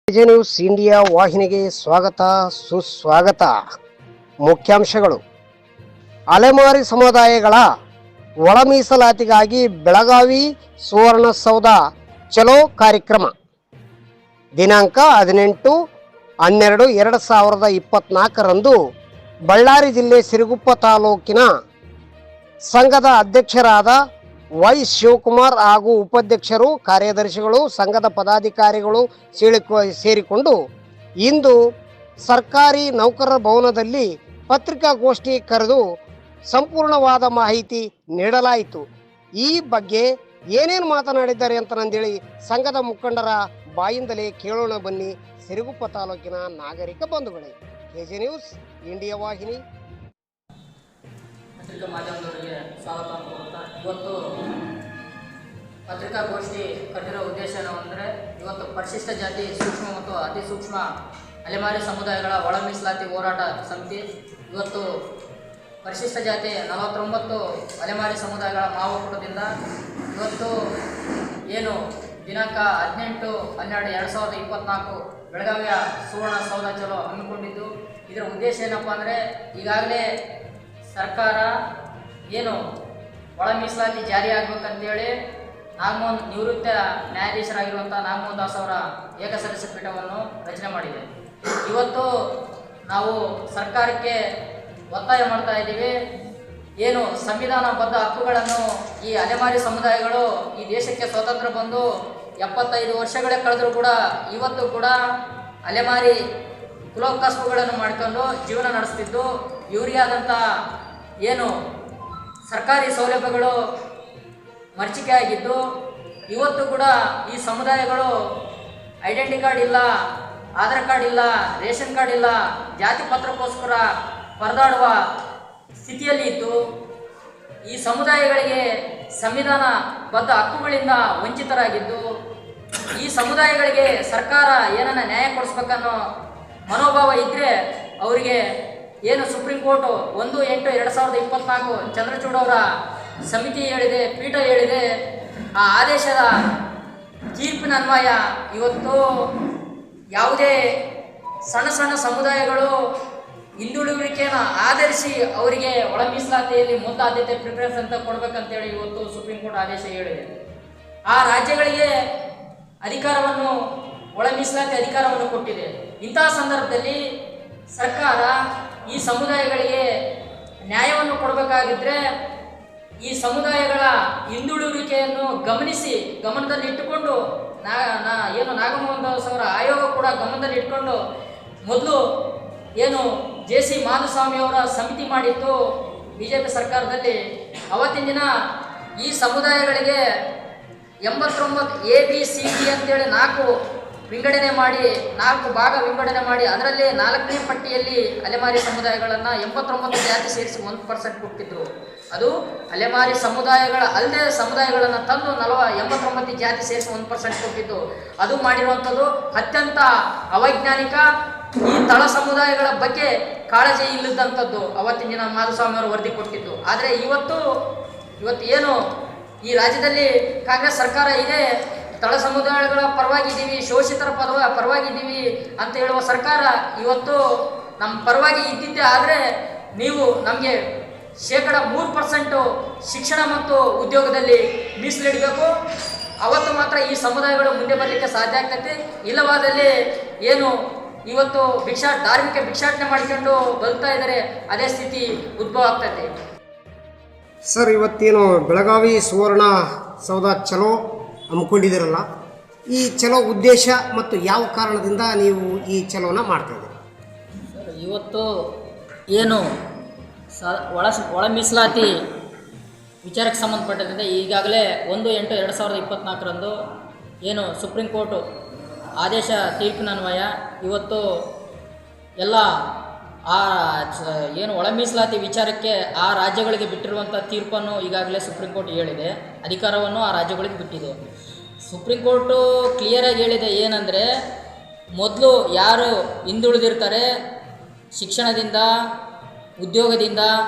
AJ news India ವಾಹಿನಿಗೆ ಸ್ವಾಗತ ಸುಸ್ವಾಗತ. ಮುಖ್ಯಾಂಶಗಳು: ಅಲೆಮಾರಿ ಸಮುದಾಯಗಳ ಒಳ ಮೀಸಲಾತಿಗಾಗಿ ಬೆಳಗಾವಿ ಸುವರ್ಣಸೌಧ ಚಲೋ ಕಾರ್ಯಕ್ರಮ ದಿನಾಂಕ 18/12/2024ರಂದು ಬಳ್ಳಾರಿ ಜಿಲ್ಲೆ ಸಿರುಗುಪ್ಪ ತಾಲೂಕಿನ ಸಂಘದ ಅಧ್ಯಕ್ಷರಾದ ವೈ ಶಿವಕುಮಾರ್ ಹಾಗೂ ಉಪಾಧ್ಯಕ್ಷರು, ಕಾರ್ಯದರ್ಶಿಗಳು, ಸಂಘದ ಪದಾಧಿಕಾರಿಗಳು ಸೇರಿಕೊಂಡು ಇಂದು ಸರ್ಕಾರಿ ನೌಕರರ ಭವನದಲ್ಲಿ ಪತ್ರಿಕಾಗೋಷ್ಠಿ ಕರೆದು ಸಂಪೂರ್ಣವಾದ ಮಾಹಿತಿ ನೀಡಲಾಯಿತು. ಈ ಬಗ್ಗೆ ಏನೇನು ಮಾತನಾಡಿದ್ದಾರೆ ಅಂತ ನಂದೇಳಿ ಸಂಘದ ಮುಖಂಡರ ಬಾಯಿಂದಲೇ ಕೇಳೋಣ ಬನ್ನಿ. ಸಿರುಗುಪ್ಪ ತಾಲೂಕಿನ ನಾಗರಿಕ ಬಂಧುಗಳೇ, ಕೆಜೆ ನ್ಯೂಸ್ ಇಂಡಿಯಾ ವಾಹಿನಿ ಪತ್ರಿಕಾ ಮಾಧ್ಯಮದವರಿಗೆ ಸ್ವಾಗತ ಅಂತ ಇವತ್ತು ಪತ್ರಿಕಾಗೋಷ್ಠಿ ಕರೆದಿರೋ ಉದ್ದೇಶ ಏನು ಅಂದರೆ, ಇವತ್ತು ಪರಿಶಿಷ್ಟ ಜಾತಿ, ಸೂಕ್ಷ್ಮ ಮತ್ತು ಅತಿ ಸೂಕ್ಷ್ಮ ಅಲೆಮಾರಿ ಸಮುದಾಯಗಳ ಒಳ ಮೀಸಲಾತಿ ಹೋರಾಟ ಸಮಿತಿ ಇವತ್ತು ಪರಿಶಿಷ್ಟ ಜಾತಿ 49 ಅಲೆಮಾರಿ ಸಮುದಾಯಗಳ ಮಾವಕೂಟದಿಂದ ಇವತ್ತು ಏನು ದಿನಾಂಕ 18/12/2024 ಬೆಳಗಾವಿಯ ಸುವರ್ಣಸೌಧ ಚಲೋ ಹಮ್ಮಿಕೊಂಡಿದ್ದು, ಇದರ ಉದ್ದೇಶ ಏನಪ್ಪ ಅಂದರೆ, ಈಗಾಗಲೇ ಸರ್ಕಾರ ಏನು ಒಳ ಮೀಸಲಾತಿ ಜಾರಿ ಆಗಬೇಕಂತೇಳಿ ನಾಗಮೋಹನ್ ನಿವೃತ್ತ ನ್ಯಾಯಾಧೀಶರಾಗಿರುವಂಥ ನಾಗಮೋಹನ್ ದಾಸ್ ಅವರ ಏಕಸದಸ್ಯ ಪೀಠವನ್ನು ರಚನೆ ಮಾಡಿದೆ. ಇವತ್ತು ನಾವು ಸರ್ಕಾರಕ್ಕೆ ಒತ್ತಾಯ ಮಾಡ್ತಾ ಇದ್ದೀವಿ, ಏನು ಸಂವಿಧಾನಬದ್ಧ ಹಕ್ಕುಗಳನ್ನು ಈ ಅಲೆಮಾರಿ ಸಮುದಾಯಗಳು ಈ ದೇಶಕ್ಕೆ ಸ್ವಾತಂತ್ರ್ಯ ಬಂದು 75 ವರ್ಷಗಳೇ ಕಳೆದರೂ ಕೂಡ ಇವತ್ತು ಕೂಡ ಅಲೆಮಾರಿ ಕುಲಕಸುಬುಗಳನ್ನು ಮಾಡಿಕೊಂಡು ಜೀವನ ನಡೆಸ್ತಿದ್ದು, ಇವರಿಗೆ ಆದಂಥ ಏನು ಸರ್ಕಾರಿ ಸೌಲಭ್ಯಗಳು ಮರೀಚಿಕೆ ಆಗಿದ್ದು, ಇವತ್ತು ಕೂಡ ಈ ಸಮುದಾಯಗಳು ಐಡೆಂಟಿ ಕಾರ್ಡ್ ಇಲ್ಲ, ಆಧಾರ್ ಕಾರ್ಡ್ ಇಲ್ಲ, ರೇಷನ್ ಕಾರ್ಡ್ ಇಲ್ಲ, ಜಾತಿ ಪತ್ರಕ್ಕೋಸ್ಕರ ಪರದಾಡುವ ಸ್ಥಿತಿಯಲ್ಲಿ ಇದ್ದು, ಈ ಸಮುದಾಯಗಳಿಗೆ ಸಂವಿಧಾನಬದ್ಧ ಹಕ್ಕುಗಳಿಂದ ವಂಚಿತರಾಗಿದ್ದು, ಈ ಸಮುದಾಯಗಳಿಗೆ ಸರ್ಕಾರ ಏನನ್ನ ನ್ಯಾಯ ಕೊಡಿಸ್ಬೇಕನ್ನೋ ಮನೋಭಾವ ಇದ್ದರೆ ಅವರಿಗೆ ಏನು ಸುಪ್ರೀಂ ಕೋರ್ಟು 1/8/2024 ಚಂದ್ರಚೂಡ್ ಅವರ ಸಮಿತಿ ಹೇಳಿದೆ, ಪೀಠ ಹೇಳಿದೆ, ಆ ಆದೇಶದ ತೀರ್ಪಿನ ಅನ್ವಯ ಇವತ್ತು ಯಾವುದೇ ಸಣ್ಣ ಸಣ್ಣ ಸಮುದಾಯಗಳು ಹಿಂದುಳಿಯುವಿಕೆಯನ್ನು ಆಧರಿಸಿ ಅವರಿಗೆ ಒಳ ಮೀಸಲಾತಿಯಲ್ಲಿ ಮೊದಲ ಆದ್ಯತೆ ಪ್ರಿಫರೆನ್ಸ್ ಅಂತ ಕೊಡಬೇಕಂತೇಳಿ ಇವತ್ತು ಸುಪ್ರೀಂ ಕೋರ್ಟ್ ಆದೇಶ ಹೇಳಿದೆ. ಆ ರಾಜ್ಯಗಳಿಗೆ ಅಧಿಕಾರವನ್ನು ಒಳ ಮೀಸಲಾತಿ ಅಧಿಕಾರವನ್ನು ಕೊಟ್ಟಿದೆ. ಇಂತಹ ಸಂದರ್ಭದಲ್ಲಿ ಸರ್ಕಾರ ಈ ಸಮುದಾಯಗಳಿಗೆ ನ್ಯಾಯವನ್ನು ಕೊಡಬೇಕಾಗಿದ್ದರೆ ಈ ಸಮುದಾಯಗಳ ಹಿಂದುಳಿಯುವಿಕೆಯನ್ನು ಗಮನದಲ್ಲಿಟ್ಟುಕೊಂಡು ಏನು ನಾಗಮೋಹನ್ ದಾಸ್ ಅವರ ಆಯೋಗ ಕೂಡ ಗಮನದಲ್ಲಿಟ್ಕೊಂಡು ಮೊದಲು ಏನು JC ಮಾಧುಸ್ವಾಮಿ ಅವರ ಸಮಿತಿ ಮಾಡಿತ್ತು BJP ಸರ್ಕಾರದಲ್ಲಿ. ಅವತ್ತಿನ ದಿನ ಈ ಸಮುದಾಯಗಳಿಗೆ 89 ABCD ಅಂತೇಳಿ 4 ವಿಂಗಡಣೆ ಮಾಡಿ 4 ಭಾಗ ವಿಂಗಡಣೆ ಮಾಡಿ ಅದರಲ್ಲಿ 4ನೇ ಪಟ್ಟಿಯಲ್ಲಿ ಅಲೆಮಾರಿ ಸಮುದಾಯಗಳನ್ನು 89 ಜಾತಿ ಸೇರಿಸಿ 1% ಕೊಟ್ಟಿದ್ರು. ಅದು ಅಲೆಮಾರಿ ಸಮುದಾಯಗಳ ಅಲ್ಲದೆ ಸಮುದಾಯಗಳನ್ನು ತಂದು 89 ಜಾತಿ ಸೇರಿಸಿ 1% ಕೊಟ್ಟಿದ್ದು. ಅದು ಮಾಡಿರುವಂಥದ್ದು ಅತ್ಯಂತ ಅವೈಜ್ಞಾನಿಕ, ಈ ತಳ ಸಮುದಾಯಗಳ ಬಗ್ಗೆ ಕಾಳಜಿ ಇಲ್ಲದಂಥದ್ದು ಅವತ್ತಿನ ದಿನ ಮಾಧುಸ್ವಾಮಿ ಅವರು ವರದಿ ಕೊಟ್ಟಿದ್ದು. ಆದರೆ ಇವತ್ತು ಏನು ಈ ರಾಜ್ಯದಲ್ಲಿ ಕಾಂಗ್ರೆಸ್ ಸರ್ಕಾರ ಇದೆ, ತಳ ಸಮುದಾಯಗಳ ಪರವಾಗಿದ್ದೀವಿ, ಶೋಷಿತರ ಪರವಾಗಿದ್ದೀವಿ ಅಂತ ಹೇಳುವ ಸರ್ಕಾರ ಇವತ್ತು ನಮ್ಮ ಪರವಾಗಿ ಇದ್ದಿದ್ದೆ. ಆದರೆ ನೀವು ನಮಗೆ 3% ಶಿಕ್ಷಣ ಮತ್ತು ಉದ್ಯೋಗದಲ್ಲಿ ಮೀಸಲಿಡಬೇಕು, ಅವತ್ತು ಮಾತ್ರ ಈ ಸಮುದಾಯಗಳು ಮುಂದೆ ಬರಲಿಕ್ಕೆ ಸಾಧ್ಯ ಆಗ್ತೈತಿ. ಇಲ್ಲವಾದಲ್ಲಿ ಏನು ಇವತ್ತು ಧಾರ್ಮಿಕ ಭಿಕ್ಷಾಟನೆ ಮಾಡಿಕೊಂಡು ಬದುಕ್ತಾ ಇದ್ದಾರೆ, ಅದೇ ಸ್ಥಿತಿ ಉದ್ಭವ ಆಗ್ತೈತಿ. ಸರ್, ಇವತ್ತೇನು ಬೆಳಗಾವಿ ಸುವರ್ಣ ಸೌಧ ಚಲೋ ಹಮ್ಮಿಕೊಂಡಿದ್ದೀರಲ್ಲ, ಈ ಚಲೋ ಉದ್ದೇಶ ಮತ್ತು ಯಾವ ಕಾರಣದಿಂದ ನೀವು ಈ ಚಲೋನ ಮಾಡ್ತಾಯಿದ್ದೀರಿ? ಸರ್, ಇವತ್ತು ಏನು ಒಳ ಮೀಸಲಾತಿ ವಿಚಾರಕ್ಕೆ ಸಂಬಂಧಪಟ್ಟಂತೆ ಈಗಾಗಲೇ 1/8/2024ರಂದು ಏನು ಸುಪ್ರೀಂ ಕೋರ್ಟು ಆದೇಶ ತೀರ್ಪಿನ ಅನ್ವಯ ಇವತ್ತು ಎಲ್ಲ ಏನು ಒಳ ಮೀಸಲಾತಿ ವಿಚಾರಕ್ಕೆ ಆ ರಾಜ್ಯಗಳಿಗೆ ಬಿಟ್ಟಿರುವಂಥ ತೀರ್ಪನ್ನು ಈಗಾಗಲೇ ಸುಪ್ರೀಂ ಕೋರ್ಟ್ ಹೇಳಿದೆ, ಅಧಿಕಾರವನ್ನು ಆ ರಾಜ್ಯಗಳಿಗೆ ಬಿಟ್ಟಿದೆ. ಸುಪ್ರೀಂ ಕೋರ್ಟು ಕ್ಲಿಯರಾಗಿ ಹೇಳಿದೆ ಏನಂದರೆ, ಮೊದಲು ಯಾರು ಹಿಂದುಳಿದಿರ್ತಾರೆ, ಶಿಕ್ಷಣದಿಂದ ಉದ್ಯೋಗದಿಂದ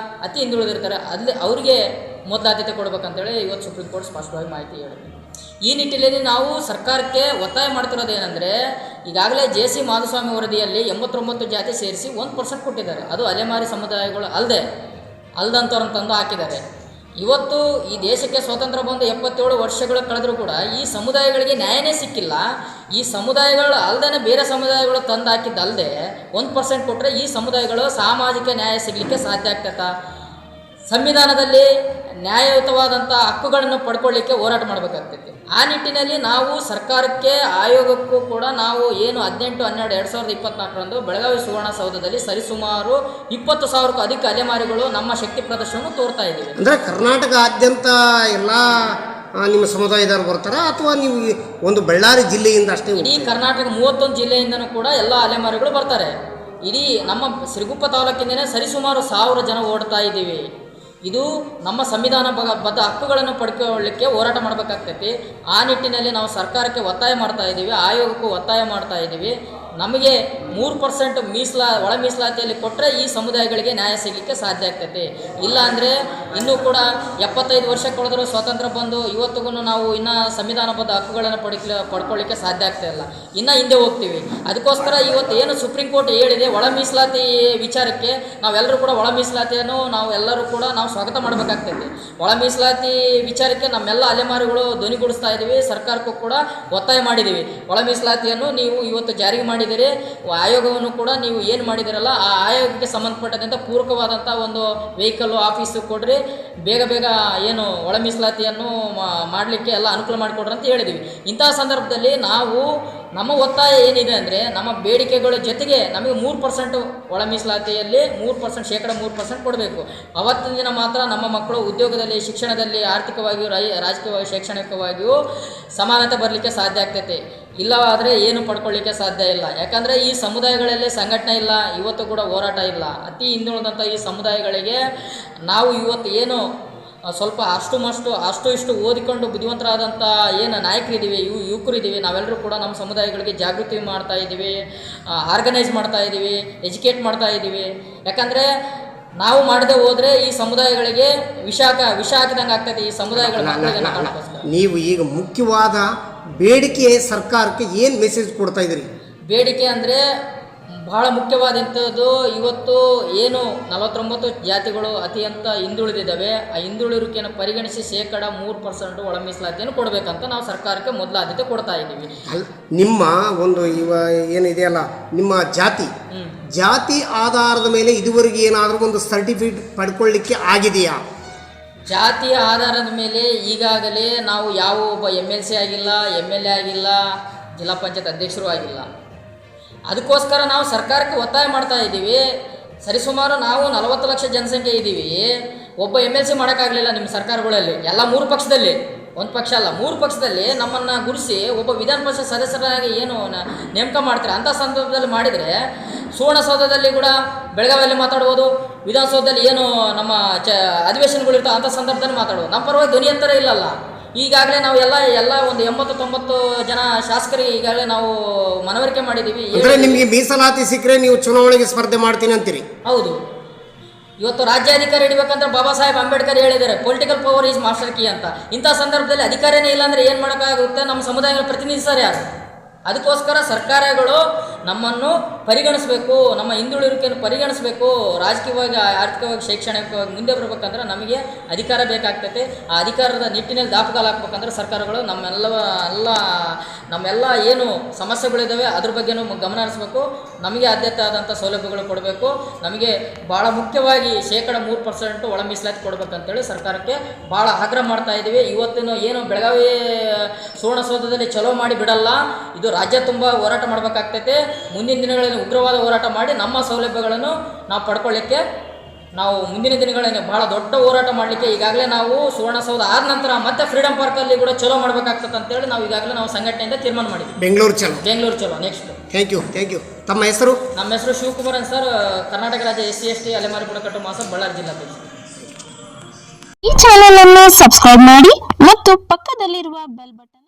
ಅತಿ ಹಿಂದುಳಿದಿರ್ತಾರೆ, ಅಲ್ಲಿ ಅವರಿಗೆ ಮೊದಲು ಆದ್ಯತೆ ಕೊಡಬೇಕಂತೇಳಿ ಇವತ್ತು ಸುಪ್ರೀಂ ಕೋರ್ಟ್ ಸ್ಪಷ್ಟವಾಗಿ ಮಾಹಿತಿ ಹೇಳಿದೆ. ಈ ನಿಟ್ಟಿನಲ್ಲಿ ನಾವು ಸರ್ಕಾರಕ್ಕೆ ಒತ್ತಾಯ ಮಾಡ್ತಿರೋದೇನೆಂದರೆ, ಈಗಾಗಲೇ JC ಮಾಧುಸ್ವಾಮಿ ವರದಿಯಲ್ಲಿ 89 ಜಾತಿ ಸೇರಿಸಿ 1% ಕೊಟ್ಟಿದ್ದಾರೆ. ಅದು ಅಲೆಮಾರಿ ಸಮುದಾಯಗಳು ಅಲ್ದಂಥವ್ರನ್ನ ತಂದು ಹಾಕಿದ್ದಾರೆ. ಇವತ್ತು ಈ ದೇಶಕ್ಕೆ ಸ್ವಾತಂತ್ರ್ಯ ಬಂದು 77 ವರ್ಷಗಳು ಕಳೆದರೂ ಕೂಡ ಈ ಸಮುದಾಯಗಳಿಗೆ ನ್ಯಾಯನೇ ಸಿಕ್ಕಿಲ್ಲ. ಈ ಸಮುದಾಯಗಳು ಅಲ್ಲದೇ ಬೇರೆ ಸಮುದಾಯಗಳು ತಂದು ಹಾಕಿದ್ದಲ್ಲದೆ 1% ಕೊಟ್ಟರೆ ಈ ಸಮುದಾಯಗಳು ಸಾಮಾಜಿಕ ನ್ಯಾಯ ಸಿಗಲಿಕ್ಕೆ ಸಾಧ್ಯ ಆಗ್ತೈತಾ? ಸಂವಿಧಾನದಲ್ಲಿ ನ್ಯಾಯಯುತವಾದಂಥ ಹಕ್ಕುಗಳನ್ನು ಪಡ್ಕೊಳ್ಳಿಕ್ಕೆ ಹೋರಾಟ ಮಾಡಬೇಕಾಗ್ತೈತಿ. ಆ ನಿಟ್ಟಿನಲ್ಲಿ ನಾವು ಸರ್ಕಾರಕ್ಕೆ, ಆಯೋಗಕ್ಕೂ ಕೂಡ ನಾವು ಏನು 18/12/2024ರಂದು ಬೆಳಗಾವಿ ಸುವರ್ಣಸೌಧದಲ್ಲಿ ಸರಿಸುಮಾರು 20,000ಕ್ಕೂ ಅಧಿಕ ಅಲೆಮಾರಿಗಳು ನಮ್ಮ ಶಕ್ತಿ ಪ್ರದರ್ಶನವನ್ನು ತೋರ್ತಾ ಇದ್ದೀವಿ. ಅಂದರೆ ಕರ್ನಾಟಕದಾದ್ಯಂತ ಎಲ್ಲ ನಿಮ್ಮ ಸಮುದಾಯದವರು ಬರ್ತಾರಾ ಅಥವಾ ನೀವು ಒಂದು ಬಳ್ಳಾರಿ ಜಿಲ್ಲೆಯಿಂದ ಅಷ್ಟೇ? ಇಡೀ ಕರ್ನಾಟಕ 31 ಜಿಲ್ಲೆಯಿಂದನೂ ಕೂಡ ಎಲ್ಲ ಅಲೆಮಾರಿಗಳು ಬರ್ತಾರೆ. ಇಡೀ ನಮ್ಮ ಸಿರುಗುಪ್ಪ ತಾಲೂಕಿಂದನೇ ಸರಿಸುಮಾರು 1000 ಜನ ಓಡ್ತಾ ಇದ್ದೀವಿ. ಇದು ನಮ್ಮ ಸಂವಿಧಾನಬದ್ಧ ಹಕ್ಕುಗಳನ್ನು ಪಡ್ಕೊಳ್ಳಿಕ್ಕೆ ಹೋರಾಟ ಮಾಡಬೇಕಾಗ್ತೈತಿ. ಆ ನಿಟ್ಟಿನಲ್ಲಿ ನಾವು ಸರ್ಕಾರಕ್ಕೆ ಒತ್ತಾಯ ಮಾಡ್ತಾ ಇದ್ದೀವಿ, ಆಯೋಗಕ್ಕೂ ಒತ್ತಾಯ ಮಾಡ್ತಾ ಇದ್ದೀವಿ. ನಮಗೆ 3% ಒಳ ಮೀಸಲಾತಿಯಲ್ಲಿ ಕೊಟ್ಟರೆ ಈ ಸಮುದಾಯಗಳಿಗೆ ನ್ಯಾಯ ಸಿಗಲಿಕ್ಕೆ ಸಾಧ್ಯ ಆಗ್ತೈತಿ. ಇಲ್ಲ ಅಂದರೆ ಇನ್ನೂ ಕೂಡ 75 ವರ್ಷ ಕಳೆದರೂ ಸ್ವಾತಂತ್ರ್ಯ ಬಂದು ಇವತ್ತಿಗೂ ನಾವು ಇನ್ನೂ ಸಂವಿಧಾನಬದ್ಧ ಹಕ್ಕುಗಳನ್ನು ಪಡ್ಕೊಳ್ಳಿಕ್ಕೆ ಸಾಧ್ಯ ಆಗ್ತಾ ಇಲ್ಲ. ಇನ್ನೂ ಹಿಂದೆ ಹೋಗ್ತೀವಿ. ಅದಕ್ಕೋಸ್ಕರ ಇವತ್ತು ಏನು ಸುಪ್ರೀಂ ಕೋರ್ಟ್ ಹೇಳಿದೆ ಒಳ ಮೀಸಲಾತಿ ವಿಚಾರಕ್ಕೆ ನಾವೆಲ್ಲರೂ ಕೂಡ ಒಳ ಮೀಸಲಾತಿಯನ್ನು ನಾವು ಸ್ವಾಗತ ಮಾಡಬೇಕಾಗ್ತೈತಿ. ಒಳ ಮೀಸಲಾತಿ ವಿಚಾರಕ್ಕೆ ನಮ್ಮೆಲ್ಲ ಅಲೆಮಾರಿಗಳು ಧ್ವನಿಗೂಡಿಸ್ತಾ ಇದ್ದೀವಿ. ಸರ್ಕಾರಕ್ಕೂ ಕೂಡ ಒತ್ತಾಯ ಮಾಡಿದ್ದೀವಿ. ಒಳ ಮೀಸಲಾತಿಯನ್ನು ನೀವು ಇವತ್ತು ಜಾರಿಗೆ ಮಾಡಿದ್ದೀರಿ. ಆಯೋಗವನ್ನು ಕೂಡ ನೀವು ಏನು ಮಾಡಿದಿರಲ್ಲ ಆ ಆಯೋಗಕ್ಕೆ ಸಂಬಂಧಪಟ್ಟಂಥ ಪೂರಕವಾದಂಥ ಒಂದು ವೆಹಿಕಲ್ಲು ಆಫೀಸು ಕೊಡ್ರಿ, ಬೇಗ ಏನು ಒಳ ಮೀಸಲಾತಿಯನ್ನು ಮಾಡಲಿಕ್ಕೆ ಎಲ್ಲ ಅನುಕೂಲ ಮಾಡಿಕೊಡ್ರಿ ಅಂತ ಹೇಳಿದ್ದೀವಿ. ಇಂತಹ ಸಂದರ್ಭದಲ್ಲಿ ನಮ್ಮ ಒತ್ತಾಯ ಏನಿದೆ ಅಂದರೆ, ನಮ್ಮ ಬೇಡಿಕೆಗಳ ಜೊತೆಗೆ ನಮಗೆ 3% ಒಳ ಮೀಸಲಾತಿಯಲ್ಲಿ 3% ಕೊಡಬೇಕು. ಅವತ್ತಿನ ದಿನ ಮಾತ್ರ ನಮ್ಮ ಮಕ್ಕಳು ಉದ್ಯೋಗದಲ್ಲಿ, ಶಿಕ್ಷಣದಲ್ಲಿ, ಆರ್ಥಿಕವಾಗಿಯೂ, ರಾಜಕೀಯವಾಗಿ, ಶೈಕ್ಷಣಿಕವಾಗಿಯೂ ಸಮಾನತೆ ಬರಲಿಕ್ಕೆ ಸಾಧ್ಯ ಆಗ್ತೈತೆ. ಇಲ್ಲವಾದರೆ ಏನು ಪಡ್ಕೊಳ್ಳಿಕ್ಕೆ ಸಾಧ್ಯ ಇಲ್ಲ. ಯಾಕಂದರೆ ಈ ಸಮುದಾಯಗಳಲ್ಲಿ ಸಂಘಟನೆ ಇಲ್ಲ, ಇವತ್ತು ಕೂಡ ಹೋರಾಟ ಇಲ್ಲ. ಅತಿ ಹಿಂದುಳಿದಂಥ ಈ ಸಮುದಾಯಗಳಿಗೆ ನಾವು ಇವತ್ತು ಏನು ಸ್ವಲ್ಪ ಅಷ್ಟು ಇಷ್ಟು ಓದಿಕೊಂಡು ಬುದ್ಧಿವಂತರಾದಂಥ ಏನು ನಾಯಕರಿದ್ದೀವಿ, ಯುವಕರಿದ್ದೀವಿ, ನಾವೆಲ್ಲರೂ ಕೂಡ ನಮ್ಮ ಸಮುದಾಯಗಳಿಗೆ ಜಾಗೃತಿ ಮಾಡ್ತಾ ಇದ್ದೀವಿ, ಆರ್ಗನೈಸ್ ಮಾಡ್ತಾ ಇದ್ದೀವಿ, ಎಜುಕೇಟ್ ಮಾಡ್ತಾ ಇದ್ದೀವಿ. ಯಾಕಂದರೆ ನಾವು ಮಾಡದೆ ಹೋದರೆ ಈ ಸಮುದಾಯಗಳಿಗೆ ವಿಷ ಹಾಕಿದಂಗೆ ಆಗ್ತದೆ. ಈ ಸಮುದಾಯಗಳ ನೀವು ಈಗ ಮುಖ್ಯವಾದ ಬೇಡಿಕೆ ಸರ್ಕಾರಕ್ಕೆ ಏನು ಮೆಸೇಜ್ ಕೊಡ್ತಾ ಇದ್ದೀರಿ? ಬೇಡಿಕೆ ಅಂದರೆ ಬಹಳ ಮುಖ್ಯವಾದಂಥದ್ದು, ಇವತ್ತು ಏನು 49 ಜಾತಿಗಳು ಅತ್ಯಂತ ಹಿಂದುಳಿದಿದ್ದಾವೆ, ಆ ಹಿಂದುಳಿರುವಿಕೆಯನ್ನು ಪರಿಗಣಿಸಿ 3% ಒಳ ಮೀಸಲಾತಿಯನ್ನು ಕೊಡಬೇಕಂತ ನಾವು ಸರ್ಕಾರಕ್ಕೆ ಮೊದಲ ಆದ್ಯತೆ ಕೊಡ್ತಾ ಇದ್ದೀವಿ. ನಿಮ್ಮ ಒಂದು ಏನಿದೆಯಲ್ಲ ನಿಮ್ಮ ಜಾತಿ ಆಧಾರದ ಮೇಲೆ ಇದುವರೆಗೆ ಏನಾದರೂ ಒಂದು ಸರ್ಟಿಫಿಕೇಟ್ ಪಡ್ಕೊಳ್ಳಿಕ್ಕೆ ಆಗಿದೆಯಾ? ಜಾತಿಯ ಆಧಾರದ ಮೇಲೆ ಈಗಾಗಲೇ ನಾವು ಯಾವ ಒಬ್ಬ MLC ಆಗಿಲ್ಲ, MLA ಆಗಿಲ್ಲ, ಜಿಲ್ಲಾ ಪಂಚಾಯತ್ ಅಧ್ಯಕ್ಷರು ಆಗಿಲ್ಲ. ಅದಕ್ಕೋಸ್ಕರ ನಾವು ಸರ್ಕಾರಕ್ಕೆ ಒತ್ತಾಯ ಮಾಡ್ತಾ ಇದ್ದೀವಿ. ಸರಿಸುಮಾರು ನಾವು 40 ಲಕ್ಷ ಜನಸಂಖ್ಯೆ ಇದ್ದೀವಿ. ಒಬ್ಬ MLC ಮಾಡೋಕ್ಕಾಗಲಿಲ್ಲ ನಿಮ್ಮ ಸರ್ಕಾರಗಳಲ್ಲಿ, ಎಲ್ಲ 3 ಪಕ್ಷದಲ್ಲಿ, ಒಂದು ಪಕ್ಷ ಅಲ್ಲ 3 ಪಕ್ಷದಲ್ಲಿ ನಮ್ಮನ್ನು ಗುರುಸಿ ಒಬ್ಬ ವಿಧಾನ ಪರಿಷತ್ ಸದಸ್ಯರಾಗಿ ಏನು ನೇಮಕ ಮಾಡ್ತಾರೆ. ಅಂಥ ಸಂದರ್ಭದಲ್ಲಿ ಮಾಡಿದರೆ ಸುವರ್ಣಸೌಧದಲ್ಲಿ ಕೂಡ ಬೆಳಗಾವಿಯಲ್ಲಿ ಮಾತಾಡ್ಬೋದು, ವಿಧಾನಸೌಧದಲ್ಲಿ ಏನು ನಮ್ಮ ಅಧಿವೇಶನಗಳಿರ್ತಾವೆ ಅಂಥ ಸಂದರ್ಭದಲ್ಲಿ ಮಾತಾಡ್ಬೋದು. ನಮ್ಮ ಪರವಾಗಿ ಧ್ವನಿ ಎತ್ತರ ಇಲ್ಲಲ್ಲ. ಈಗಾಗಲೇ ನಾವು ಎಲ್ಲ ಒಂದು 80-90 ಜನ ಶಾಸಕರಿಗೆ ಈಗಾಗಲೇ ನಾವು ಮನವರಿಕೆ ಮಾಡಿದ್ದೀವಿ. ನಿಮಗೆ ಮೀಸಲಾತಿ ಸಿಕ್ಕರೆ ನೀವು ಚುನಾವಣೆಗೆ ಸ್ಪರ್ಧೆ ಮಾಡ್ತೀನಿ ಅಂತೀರಿ? ಹೌದು. ಇವತ್ತು ರಾಜ್ಯಾಧಿಕಾರಿ ಹಿಡಿಬೇಕಂದ್ರೆ ಬಾಬಾ ಸಾಹೇಬ್ ಅಂಬೇಡ್ಕರ್ ಹೇಳಿದ್ದಾರೆ, political power is master key ಅಂತ. ಇಂಥ ಸಂದರ್ಭದಲ್ಲಿ ಅಧಿಕಾರನೇ ಇಲ್ಲಾಂದರೆ ಏನು ಮಾಡೋಕ್ಕಾಗುತ್ತೆ? ನಮ್ಮ ಸಮುದಾಯಗಳ ಪ್ರತಿನಿಧಿಸ್ತಾರೆ ಯಾರು? ಅದಕ್ಕೋಸ್ಕರ ಸರ್ಕಾರಗಳು ನಮ್ಮನ್ನು ಪರಿಗಣಿಸಬೇಕು, ನಮ್ಮ ಹಿಂದುಳಿರುವಿಕೆಯನ್ನು ಪರಿಗಣಿಸಬೇಕು. ರಾಜಕೀಯವಾಗಿ, ಆರ್ಥಿಕವಾಗಿ, ಶೈಕ್ಷಣಿಕವಾಗಿ ಮುಂದೆ ಬರಬೇಕಂದ್ರೆ ನಮಗೆ ಅಧಿಕಾರ ಬೇಕಾಗ್ತೈತೆ. ಆ ಅಧಿಕಾರದ ನಿಟ್ಟಿನಲ್ಲಿ ದಾಪುಗಾಲು ಹಾಕ್ಬೇಕಂದ್ರೆ ಸರ್ಕಾರಗಳು ನಮ್ಮೆಲ್ಲ ಏನು ಸಮಸ್ಯೆಗಳಿದ್ದಾವೆ ಅದ್ರ ಬಗ್ಗೆನೂ ಗಮನ ಹರಿಸಬೇಕು. ನಮಗೆ ಆದ್ಯತೆ ಆದಂಥ ಸೌಲಭ್ಯಗಳು ಕೊಡಬೇಕು. ನಮಗೆ ಭಾಳ ಮುಖ್ಯವಾಗಿ 3% ಒಳ ಮೀಸಲಾತಿ ಕೊಡಬೇಕಂತೇಳಿ ಸರ್ಕಾರಕ್ಕೆ ಭಾಳ ಆಗ್ರಹ ಮಾಡ್ತಾ ಇದ್ದೀವಿ. ಇವತ್ತಿನ ಏನು ಬೆಳಗಾವಿ ಸುವರ್ಣಸೌಧದಲ್ಲಿ ಚಲೋ ಮಾಡಿ ಬಿಡಲ್ಲ, ಇದು ರಾಜ್ಯ ತುಂಬ ಹೋರಾಟ ಮಾಡಬೇಕಾಗ್ತೈತೆ. ಮುಂದಿನ ದಿನಗಳಲ್ಲಿ ಉಗ್ರವಾದ ಹೋರಾಟ ಮಾಡಿ ನಮ್ಮ ಸೌಲಭ್ಯಗಳನ್ನು ನಾವು ಪಡ್ಕೊಳ್ಳಿಕ್ಕೆ ನಾವು ಮುಂದಿನ ದಿನಗಳಲ್ಲಿ ಭಾಳ ದೊಡ್ಡ ಹೋರಾಟ ಮಾಡಲಿಕ್ಕೆ ಈಗಾಗಲೇ ನಾವು ಸುವರ್ಣಸೌಧ ಆದ ನಂತರ ಮತ್ತೆ ಫ್ರೀಡಮ್ ಪಾರ್ಕಲ್ಲಿ ಕೂಡ ಚಲೋ ಮಾಡಬೇಕಾಗ್ತದೆ ಅಂತೇಳಿ ನಾವು ಈಗಾಗಲೇ ನಾವು ಸಂಘಟನೆಯಿಂದ ತೀರ್ಮಾನ ಮಾಡಿದ್ವಿ. ಬೆಂಗಳೂರು ಚಲೋ ನೆಕ್ಸ್ಟ್. Thank you. ತಮ್ಮ ಹೆಸರು? ನಮ್ಮ ಹೆಸರು ಶಿವಕುಮಾರ್ ಅಂತ ಸರ್, ಕರ್ನಾಟಕ ರಾಜ್ಯ SC/ST ಅಲೆಮಾರಿ ಬುಡಕಟ್ಟು ಮಹಾಸಭಾ ಬಳ್ಳಾರಿ ಜಿಲ್ಲಾ. ಈ ಚಾನೆಲ್ ಅನ್ನು ಸಬ್ಸ್ಕ್ರೈಬ್ ಮಾಡಿ ಮತ್ತು ಪಕ್ಕದಲ್ಲಿರುವ ಬೆಲ್ ಬಟನ್